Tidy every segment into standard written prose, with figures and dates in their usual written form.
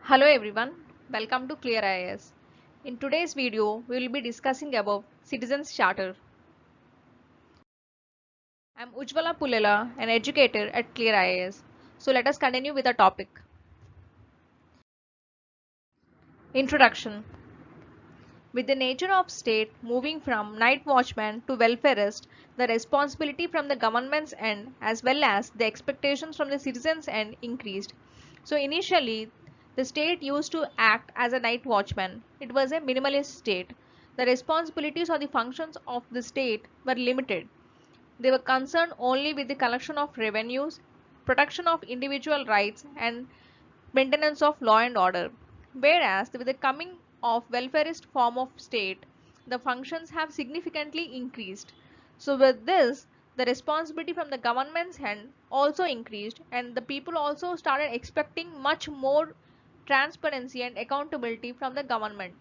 Hello everyone, welcome to Clear IAS. In today's video, we will be discussing about Citizens Charter. I am Ujjwala Pulela, an educator at Clear IAS. So let us continue with the topic. Introduction. With the nature of state moving from night watchman to welfareist, the responsibility from the government's end as well as the expectations from the citizens' end increased. So initially, the state used to act as a night watchman. It was a minimalist state. The responsibilities or the functions of the state were limited. They were concerned only with the collection of revenues, protection of individual rights, and maintenance of law and order. Whereas with the coming of welfarist form of state, the functions have significantly increased. So with this, the responsibility from the government's hand also increased and the people also started expecting much more transparency and accountability from the government.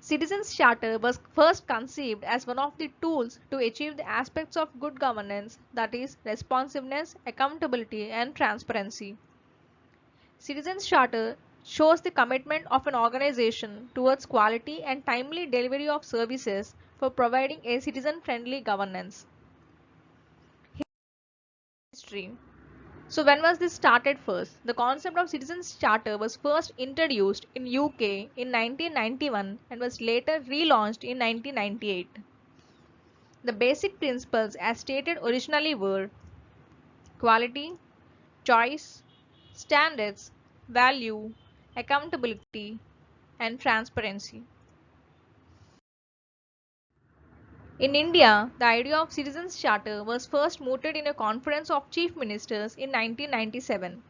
Citizens Charter was first conceived as one of the tools to achieve the aspects of good governance, that is responsiveness, accountability and transparency. Citizens Charter shows the commitment of an organization towards quality and timely delivery of services for providing a citizen-friendly governance. History. So when was this started first? The concept of Citizens Charter was first introduced in UK in 1991 and was later relaunched in 1998. The basic principles as stated originally were quality, choice, standards, value, accountability, and transparency. In India, the idea of Citizens Charter was first mooted in a conference of chief ministers in 1997.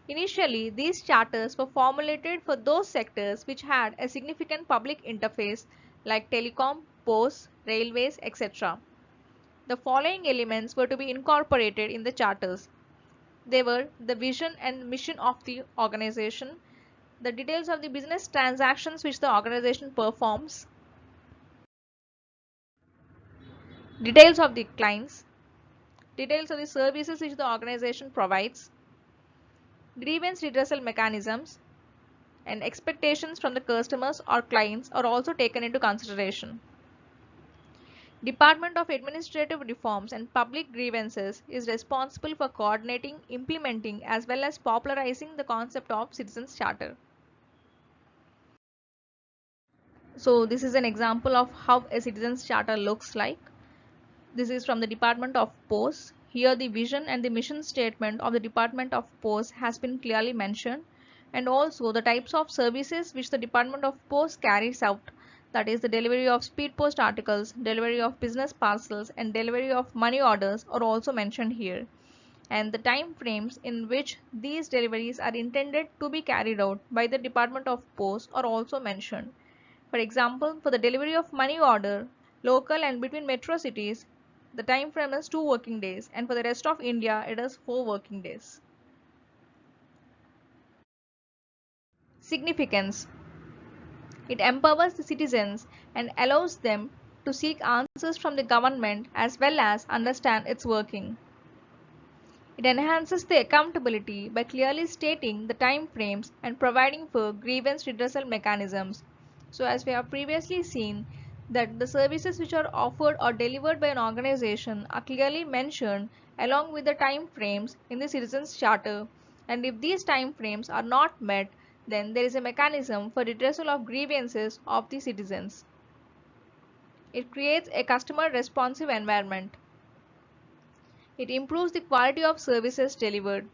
Initially, these charters were formulated for those sectors which had a significant public interface like telecom, posts, railways, etc. The following elements were to be incorporated in the charters. They were the vision and mission of the organization, the details of the business transactions which the organization performs, details of the clients, details of the services which the organization provides, grievance redressal mechanisms, and expectations from the customers or clients are also taken into consideration. Department of Administrative Reforms and Public Grievances is responsible for coordinating, implementing as well as popularizing the concept of Citizens Charter. So this is an example of how a Citizens Charter looks like. This is from the Department of Posts. Here the vision and the mission statement of the Department of Posts has been clearly mentioned, and also the types of services which the Department of Posts carries out, that is the delivery of speed post articles, delivery of business parcels and delivery of money orders are also mentioned here, and the time frames in which these deliveries are intended to be carried out by the Department of Posts are also mentioned. For example, for the delivery of money order, local and between metro cities, the time frame is 2 working days, and for the rest of India, it is 4 working days. Significance. It empowers the citizens and allows them to seek answers from the government as well as understand its working. It enhances the accountability by clearly stating the time frames and providing for grievance redressal mechanisms. So as we have previously seen that the services which are offered or delivered by an organization are clearly mentioned along with the time frames in the Citizens Charter, and if these time frames are not met, then there is a mechanism for redressal of grievances of the citizens. It creates a customer responsive environment. It improves the quality of services delivered.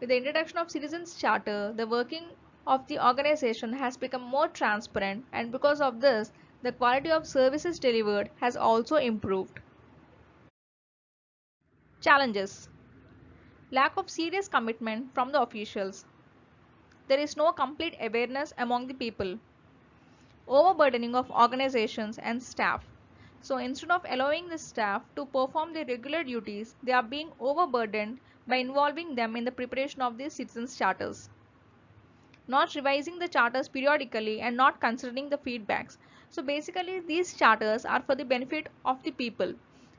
With the introduction of Citizens Charter, the working of the organization has become more transparent, and because of this, the quality of services delivered has also improved. Challenges. Lack of serious commitment from the officials. There is no complete awareness among the people. Overburdening of organizations and staff. So instead of allowing the staff to perform their regular duties, they are being overburdened by involving them in the preparation of these citizens' charters. Not revising the charters periodically and not considering the feedbacks. So basically these charters are for the benefit of the people.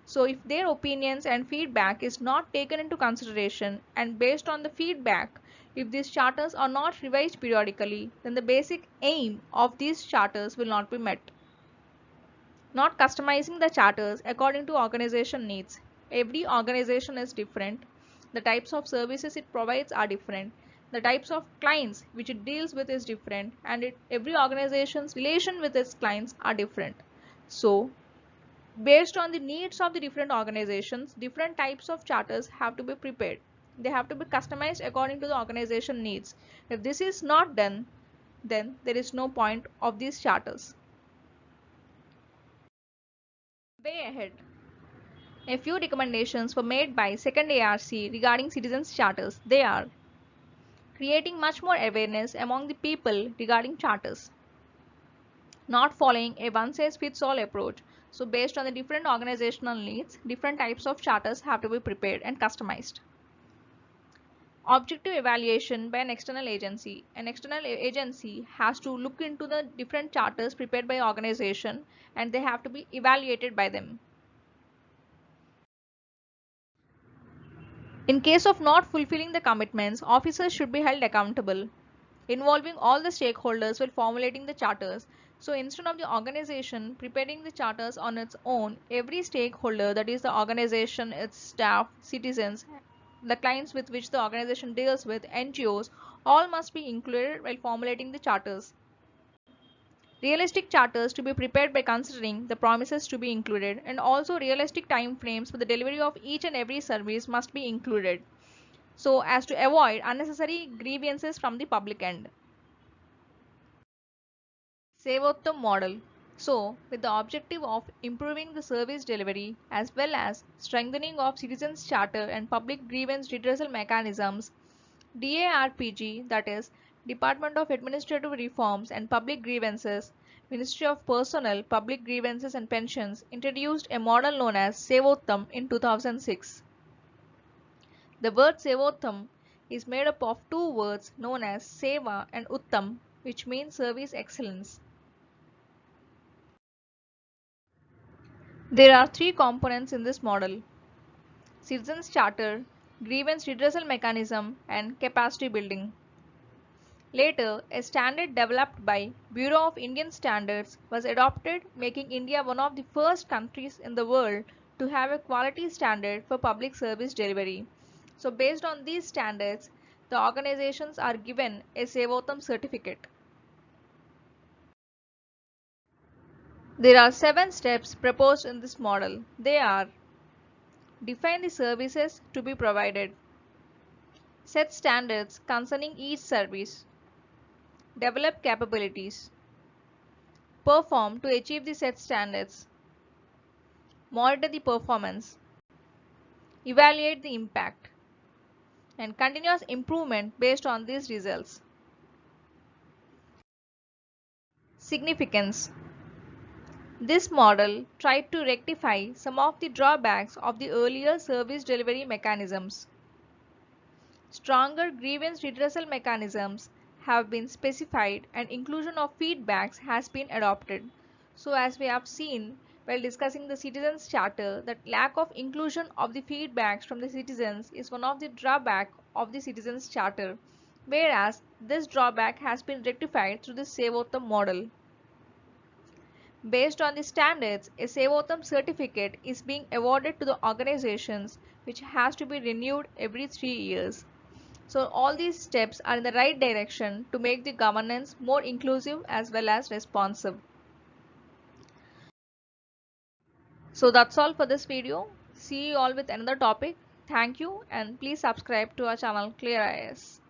So if their opinions and feedback is not taken into consideration and based on the feedback, If these charters are not revised periodically, then the basic aim of these charters will not be met. Not customizing the charters according to organization needs. Every organization is different. The types of services it provides are different. The types of clients which it deals with is different, and every organization's relation with its clients are different. So, based on the needs of the different organizations, different types of charters have to be prepared. They have to be customized according to the organization needs. If this is not done, then there is no point of these charters. Way ahead. A few recommendations were made by second ARC regarding citizens' charters. They are creating much more awareness among the people regarding charters, not following a one-size-fits-all approach. So based on the different organizational needs, different types of charters have to be prepared and customized. Objective evaluation by an external agency. An external agency has to look into the different charters prepared by organization, and they have to be evaluated by them. In case of not fulfilling the commitments, officers should be held accountable, involving all the stakeholders while formulating the charters. So instead of the organization preparing the charters on its own, every stakeholder, that is the organization, its staff, citizens, the clients with which the organization deals with, NGOs, all must be included while formulating the charters. Realistic charters to be prepared by considering the promises to be included, and also realistic time frames for the delivery of each and every service must be included, so as to avoid unnecessary grievances from the public end. Sevottam model. So, with the objective of improving the service delivery as well as strengthening of citizens' charter and public grievance redressal mechanisms, DARPG, that is Department of Administrative Reforms and Public Grievances, Ministry of Personnel, Public Grievances and Pensions, introduced a model known as Sevottam in 2006. The word Sevottam is made up of two words known as Seva and Uttam, which means service excellence. There are three components in this model: citizens charter, grievance redressal mechanism, and capacity building. Later, a standard developed by Bureau of Indian Standards was adopted, making India one of the first countries in the world to have a quality standard for public service delivery. So based on these standards, the organizations are given a Sevottam certificate. There are 7 steps proposed in this model. They are: define the services to be provided, set standards concerning each service, develop capabilities, perform to achieve the set standards, monitor the performance, evaluate the impact, and continuous improvement based on these results. Significance. This model tried to rectify some of the drawbacks of the earlier service delivery mechanisms. Stronger grievance redressal mechanisms have been specified and inclusion of feedbacks has been adopted. So as we have seen while discussing the Citizens Charter, that lack of inclusion of the feedbacks from the citizens is one of the drawbacks of the Citizens Charter, whereas this drawback has been rectified through the Sevottam model. Based on the standards, a Sevottam certificate is being awarded to the organizations, which has to be renewed every 3 years. So all these steps are in the right direction to make the governance more inclusive as well as responsive. So that's all for this video. See you all with another topic. Thank you, and please subscribe to our channel Clear IAS.